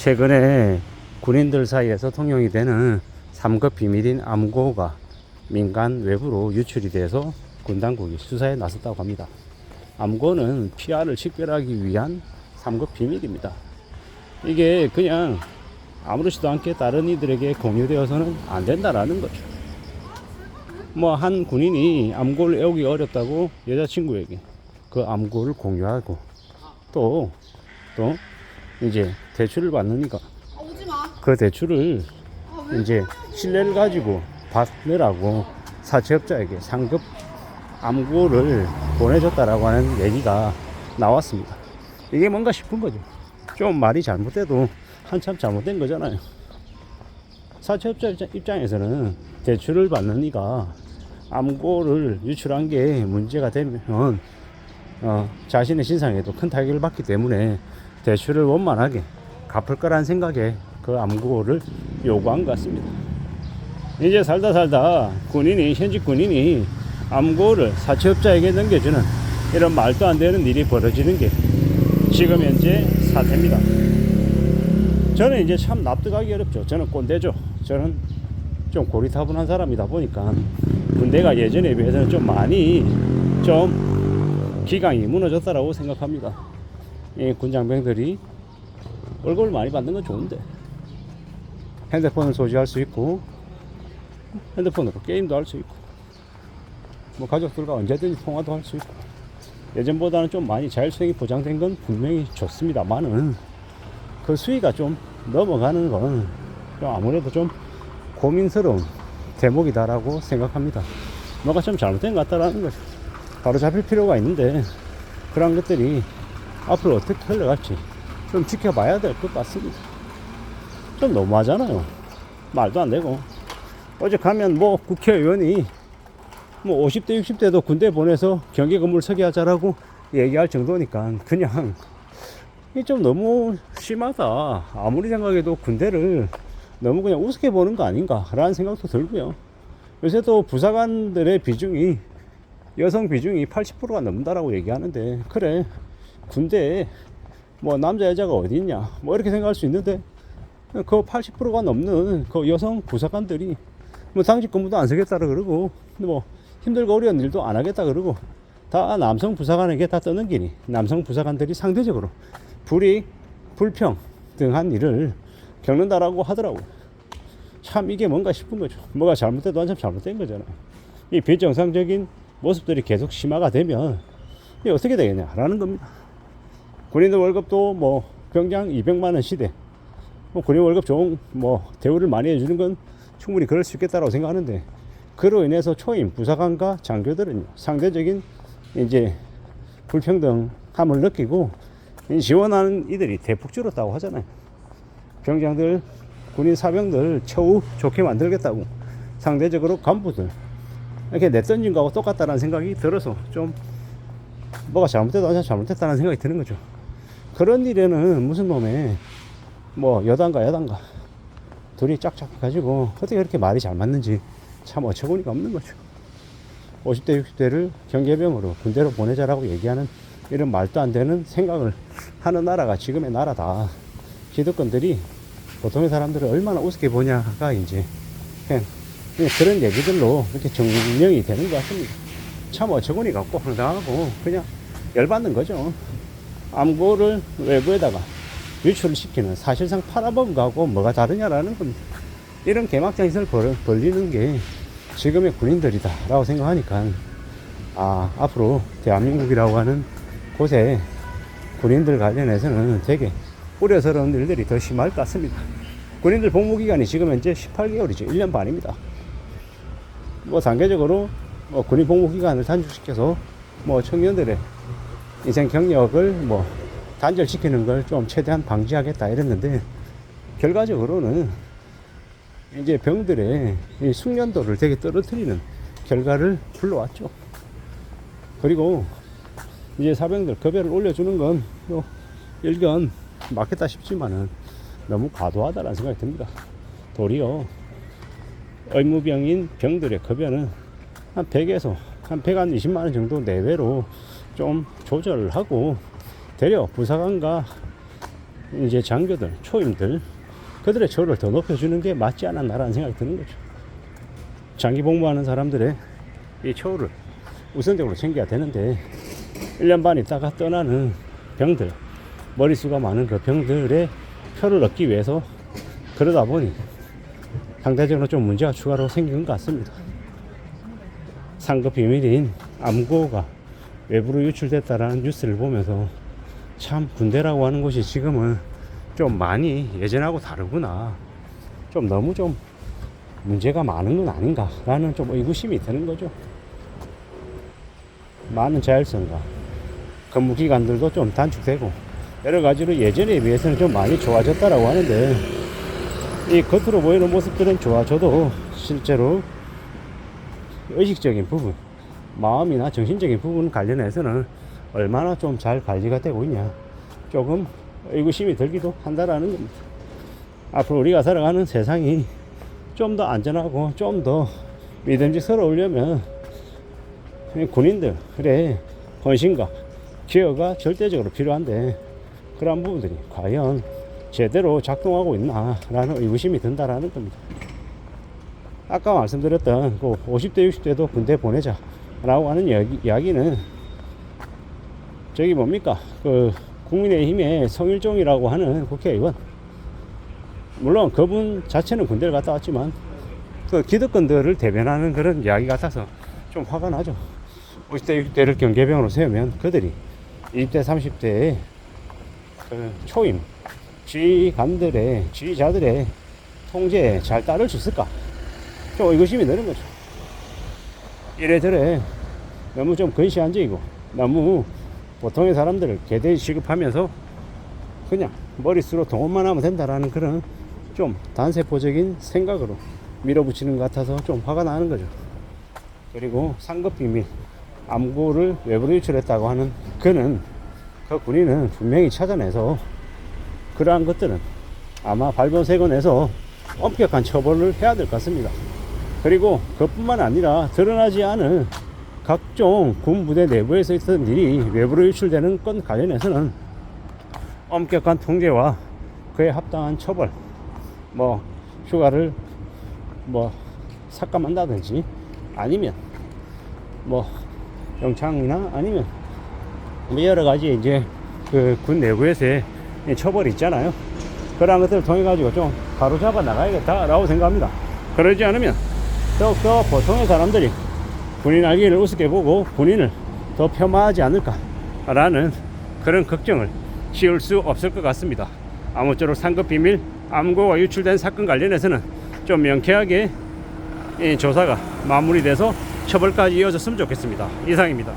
최근에 군인들 사이에서 통용이 되는 3급 비밀인 암고가 민간 외부로 유출이 돼서 군 당국이 수사에 나섰다고 합니다. 암고는 PR을 식별하기 위한 3급 비밀입니다. 이게 그냥 아무렇지도 않게 다른 이들에게 공유되어서는 안 된다라는 거죠. 뭐 한 군인이 암고를 외우기 어렵다고 여자친구에게 그 암고를 공유하고 또 이제 대출을 받으니까 그 대출을 이제 신뢰를 가지고 받으라고 사채업자에게 상급 암고를 보내줬다라고 하는 얘기가 나왔습니다. 이게 뭔가 싶은 거죠. 좀 말이 잘못돼도 한참 잘못된 거잖아요. 사채업자 입장에서는 대출을 받는 이가 암고를 유출한 게 문제가 되면 자신의 신상에도 큰 타격을 받기 때문에 대출을 원만하게 갚을 거란 생각에 그 암고를 요구한 것 같습니다. 이제 살다 현직 군인이 암고를 사채업자에게 넘겨주는 이런 말도 안 되는 일이 벌어지는 게 지금 현재 사태입니다. 저는 이제 참 납득하기 어렵죠. 저는 꼰대죠. 저는 좀 고리타분한 사람이다 보니까 군대가 예전에 비해서는 좀 많이 좀 기강이 무너졌다라고 생각합니다. 이 군장병들이 월급을 많이 받는 건 좋은데 핸드폰을 소지할 수 있고 핸드폰으로 게임도 할 수 있고 뭐 가족들과 언제든지 통화도 할 수 있고 예전보다는 좀 많이 자율성이 보장된 건 분명히 좋습니다만은 그 수위가 좀 넘어가는 건 좀 아무래도 좀 고민스러운 대목이다라고 생각합니다. 뭐가 좀 잘못된 것 같다라는 거죠. 바로 잡힐 필요가 있는데 그런 것들이 앞으로 어떻게 흘러갈지 좀 지켜봐야 될 것 같습니다. 좀 너무하잖아요. 말도 안 되고 어제 가면 뭐 국회의원이 뭐 50대 60대도 군대 보내서 경계 건물 서게 하자라고 얘기할 정도니까 그냥 좀 너무 심하다. 아무리 생각해도 군대를 너무 그냥 우습게 보는 거 아닌가 라는 생각도 들고요. 요새 또 부사관들의 비중이 여성 비중이 80%가 넘는다라고 얘기하는데 그래 군대에 뭐 남자 여자가 어디 있냐 뭐 이렇게 생각할 수 있는데 그 80%가 넘는 그 여성 부사관들이 뭐 당직 근무도 안 서겠다 그러고 뭐 힘들고 어려운 일도 안 하겠다 그러고 다 남성 부사관에게 다 떠넘기니 남성 부사관들이 상대적으로 불이익, 불평 등한 일을 겪는다라고 하더라고요. 참 이게 뭔가 싶은 거죠. 뭐가 잘못돼도 한참 잘못된 거잖아요. 이 비정상적인 모습들이 계속 심화가 되면 이게 어떻게 되겠냐라는 겁니다. 군인들 월급도 뭐 병장 200만 원 시대 뭐 군인 월급 좋은 뭐 대우를 많이 해주는 건 충분히 그럴 수 있겠다라고 생각하는데 그로 인해서 초임 부사관과 장교들은 상대적인 이제 불평등함을 느끼고 지원하는 이들이 대폭 줄었다고 하잖아요. 병장들 군인 사병들 처우 좋게 만들겠다고 상대적으로 간부들 이렇게 내던진 거하고 똑같다는 생각이 들어서 좀 뭐가 잘못돼도 완전 잘못됐다는 생각이 드는 거죠. 그런 일에는 무슨 놈의 뭐 여당과 야당과 둘이 짝짝 가지고 어떻게 그렇게 말이 잘 맞는지 참 어처구니가 없는 거죠. 50대 60대를 경계병으로 군대로 보내자라고 얘기하는 이런 말도 안 되는 생각을 하는 나라가 지금의 나라다. 기득권들이 보통의 사람들을 얼마나 우습게 보냐가 이제 그냥 그런 얘기들로 이렇게 증명이 되는 것 같습니다. 참 어처구니가 없고 황당하고 그냥 열받는 거죠. 암고를 외부에다가 유출을 시키는 사실상 팔아먹은 거하고 뭐가 다르냐라는 겁니다. 이런 개막장에서 벌리는 게 지금의 군인들이다 라고 생각하니까 앞으로 대한민국이라고 하는 곳에 군인들 관련해서는 되게 우려스러운 일들이 더 심할 것 같습니다. 군인들 복무기간이 지금 현재 18개월이죠. 1년 반입니다. 뭐 단계적으로 군인 복무기간을 단축시켜서 뭐 청년들의 인생 경력을 뭐 단절시키는 걸 좀 최대한 방지하겠다 이랬는데 결과적으로는 이제 병들의 이 숙련도를 되게 떨어뜨리는 결과를 불러왔죠. 그리고 이제 사병들 급여를 올려주는 건 일견 맞겠다 싶지만은 너무 과도하다라는 생각이 듭니다. 도리어 의무병인 병들의 급여는 한 100에서 한 120만 원 정도 내외로 좀 조절을 하고 되려 부사관과 이제 장교들, 초임들, 그들의 처우를 더 높여주는 게 맞지 않았나라는 생각이 드는 거죠. 장기 복무하는 사람들의 이 처우를 우선적으로 챙겨야 되는데 1년 반 있다가 떠나는 병들, 머리수가 많은 그 병들의 표를 얻기 위해서 그러다 보니 상대적으로 좀 문제가 추가로 생긴 것 같습니다. 상급 비밀인 암고가 외부로 유출됐다라는 뉴스를 보면서 참 군대라고 하는 곳이 지금은 좀 많이 예전하고 다르구나, 좀 너무 좀 문제가 많은 건 아닌가 라는 좀 의구심이 드는 거죠. 많은 자율성과 근무 기간들도 좀 단축되고 여러 가지로 예전에 비해서는 좀 많이 좋아졌다라고 하는데, 이 겉으로 보이는 모습들은 좋아져도 실제로 의식적인 부분, 마음이나 정신적인 부분 관련해서는 얼마나 좀 잘 관리가 되고 있냐, 조금 의구심이 들기도 한다라는 겁니다. 앞으로 우리가 살아가는 세상이 좀 더 안전하고 좀 더 믿음직스러우려면 군인들의 헌신과 기여가 절대적으로 필요한데, 그런 부분들이 과연 제대로 작동하고 있나 라는 의구심이 든다라는 겁니다. 아까 말씀드렸던 그 50대 60대도 군대 보내자 라고 하는 이야기는 저기 뭡니까, 그 국민의힘의 성일종이라고 하는 국회의원, 물론 그분 자체는 군대를 갔다 왔지만 그 기득권들을 대변하는 그런 이야기 같아서 좀 화가 나죠. 50대 60대를 경계병으로 세우면 그들이 20대 30대의 그 초임 지휘관들의, 지휘자들의 통제에 잘 따를 수 있을까, 좀 의구심이 드는 거죠. 이래저래 너무 좀 근시안적이고 너무 보통의 사람들을 개대히 취급하면서 그냥 머릿수로 동원만 하면 된다라는 그런 좀 단세포적인 생각으로 밀어붙이는 것 같아서 좀 화가 나는 거죠. 그리고 상급 비밀 암고를 외부로 유출했다고 하는 그 군인은 분명히 찾아내서 그러한 것들은 아마 발본색원에서 엄격한 처벌을 해야 될 것 같습니다. 그리고 그뿐만 아니라 드러나지 않은 각종 군 부대 내부에서 있었던 일이 외부로 유출되는 건 관련해서는 엄격한 통제와 그에 합당한 처벌, 뭐 휴가를 뭐 삭감한다든지 아니면 뭐 영창이나 아니면 뭐 여러 가지 이제 그 군 내부에서의 처벌이 있잖아요. 그런 것들을 통해 가지고 좀 바로잡아 나가야겠다라고 생각합니다. 그러지 않으면 더욱더 보통의 사람들이 군인 알기를 우습게 보고 군인을 더 폄하하지 않을까라는 그런 걱정을 지울 수 없을 것 같습니다. 아무쪼록 상급 비밀 암고가 유출된 사건 관련해서는 좀 명쾌하게 조사가 마무리돼서 처벌까지 이어졌으면 좋겠습니다. 이상입니다.